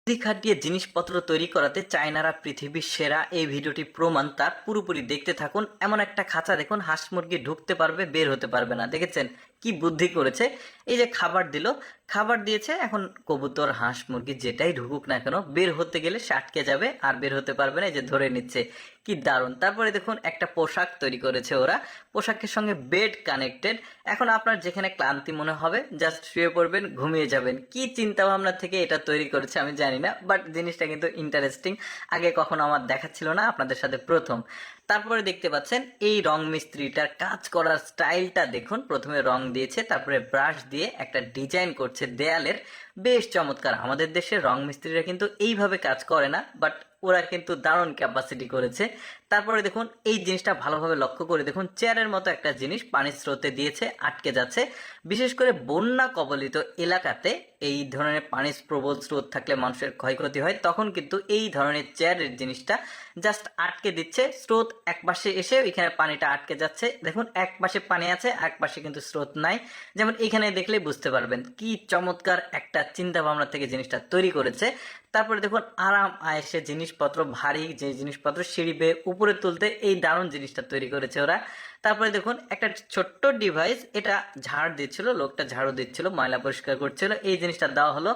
বুদ্ধি খাটিয়ে জিনিসপত্র তৈরি করাতে চায়নারা পৃথিবীর সেরা। এই ভিডিওটি প্রমাণ তার। পুরোপুরি দেখতে থাকুন। এমন একটা খাঁচা দেখুন, হাঁস মুরগি ঢুকতে পারবে, বের হতে পারবে না। দেখেছেন কি বুদ্ধি করেছে? এই যে খাবার দিল, খাবার দিয়েছে, এখন কবুতর হাঁস মুরগি যেটাই ঢুকুক না কেন বের হতে গেলে সে আটকে যাবে আর বের হতে পারবে না। এই যে ধরে নিচ্ছে, কি দারুণ। তারপরে দেখুন একটা পোশাক তৈরি করেছে ওরা, পোশাকের সঙ্গে বেড কানেক্টেড। এখন আপনার যেখানে ক্লান্তি মনে হবে জাস্ট শুয়ে পড়বেন, ঘুমিয়ে যাবেন। কি চিন্তা ভাবনা থেকে এটা তৈরি করেছে আমি জানি না, বাট জিনিসটা কিন্তু ইন্টারেস্টিং। আগে কখনো আমার দেখা ছিল না, আপনাদের সাথে প্রথম। তারপরে দেখতে পাচ্ছেন এই রং মিস্ত্রিটার কাজ করার স্টাইলটা দেখুন। প্রথমে রং দিয়েছে, তারপরে ব্রাশ দিয়ে একটা ডিজাইন করছে দেয়ালের। বেশ চমৎকার। আমাদের দেশের রং মিস্ত্রিরা কিন্তু এইভাবে কাজ করে না, বাট ওরা কিন্তু দারুণ ক্যাপাসিটি করেছে। তারপরে দেখুন এই জিনিসটা ভালোভাবে লক্ষ্য করে দেখুন, চেয়ারের মতো একটা জিনিস পানির স্রোতে দিয়েছে, আটকে যাচ্ছে। বিশেষ করে বন্যা কবলিত এলাকাতে এই ধরনের পানির প্রবল স্রোত থাকলে মানুষের ক্ষয়ক্ষতি হয়, তখন কিন্তু এই ধরনের চেয়ারের জিনিসটা জাস্ট আটকে দিচ্ছে। স্রোত এক পাশে এসে এখানে পানিটা আটকে যাচ্ছে। দেখুন এক পাশে পানি আছে, এক পাশে কিন্তু স্রোত নাই। যেমন এখানে দেখলেই বুঝতে পারবেন কি চমৎকার একটা চিন্তা ভাবনা থেকে জিনিসটা তৈরি করেছে। তারপরে দেখুন আরাম আয়েসে জিনিসপত্র, ভারী যে জিনিসপত্র সিঁড়ি বেয়ে উপরে তুলতে এই দারুণ জিনিসটা তৈরি করেছে ওরা। তারপরে দেখুন একটা ছোট্ট ডিভাইস, এটা ঝাড় দিচ্ছিল, লোকটা ঝাড়ু দিচ্ছিল, ময়লা পরিষ্কার করছিল। এই জিনিসটা দেওয়া হলো।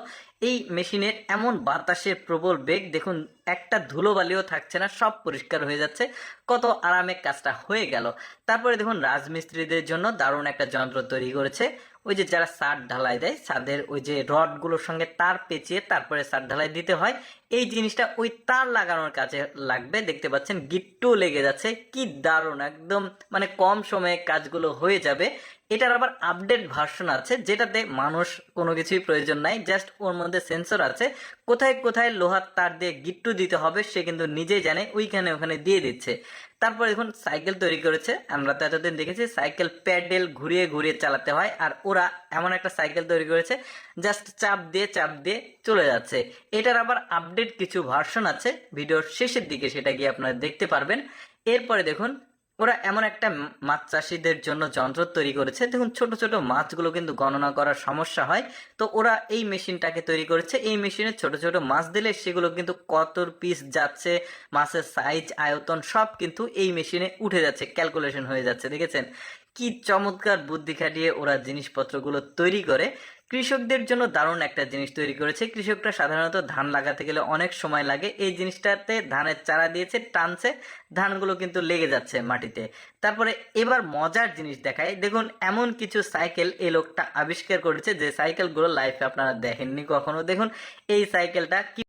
এই মেশিনের এমন বাতাসের প্রবল বেগ দেখুন, একটা ধুলোবালিও থাকছে না, সব পরিষ্কার হয়ে যাচ্ছে। কত আরামে কাজটা হয়ে গেল। তারপরে দেখুন রাজমিস্ত্রিদের জন্য দারুণ একটা যন্ত্র তৈরি করেছে। ওই যে যারা ছাদ ঢালাই দেয়, ছাদের ওই যে রডগুলোর সঙ্গে তার পেঁচিয়ে তারপরে ছাদ ঢালাই দিতে হয়, এই জিনিসটা ওই তার লাগানোর কাজে লাগবে। দেখতে পাচ্ছেন গিট্টু লেগে যাচ্ছে, কি দারুণ। একদম মানে কম সময়ে কাজগুলো হয়ে যাবে। এটার আবার আপডেট ভার্সন আছে, যেটাতে মানুষ কোনো কিছুই প্রয়োজন নাই, জাস্ট ওর মধ্যে সেন্সর আছে। কোথায় কোথায় লোহার তার দিয়ে গিট্টু দিতে হবে সে কিন্তু নিজেই জানে, ওইখানে ওখানে দিয়ে দিচ্ছে। তারপর দেখুন সাইকেল তৈরি করেছে। আমরা তো এতদিন দেখেছি সাইকেল প্যাডেল ঘুরিয়ে ঘুরিয়ে চালাতে হয়, আর ওরা এমন একটা সাইকেল তৈরি করেছে জাস্ট চাপ দিয়ে চাপ দিয়ে চলে যাচ্ছে। এটার আবার আপডেট কিছু ভার্সন আছে, ভিডিওর শেষের দিকে সেটা গিয়ে আপনারা দেখতে পারবেন। এরপরে দেখুন ওরা এমন একটা মাছ চাষিদের জন্য যন্ত্র তৈরি করেছে। দেখুন ছোট ছোট মাছগুলো কিন্তু গণনা করার সমস্যা হয়, তো ওরা এই মেশিনটাকে তৈরি করেছে। এই মেশিনে ছোট ছোট মাছ দিলে সেগুলো কিন্তু কত পিস যাচ্ছে, মাছের সাইজ আয়তন সব কিন্তু এই মেশিনে উঠে যাচ্ছে, ক্যালকুলেশন হয়ে যাচ্ছে। দেখেছেন কি চমৎকার বুদ্ধি খাটিয়ে ওরা জিনিসপত্রগুলো তৈরি করে। কৃষকদের জন্য দারুণ একটা জিনিস তৈরি করেছে। কৃষকরা সাধারণত ধান লাগাতে গেলে অনেক সময় লাগে, এই জিনিসটাতে ধানের চারা দিয়েছে, টানছে, ধানগুলো কিন্তু লেগে যাচ্ছে মাটিতে। তারপরে এবার মজার জিনিস দেখায়, দেখুন এমন কিছু সাইকেল এই লোকটা আবিষ্কার করেছে যে সাইকেলগুলো লাইফে আপনারা দেখেননি কখনো। দেখুন এই সাইকেলটা কি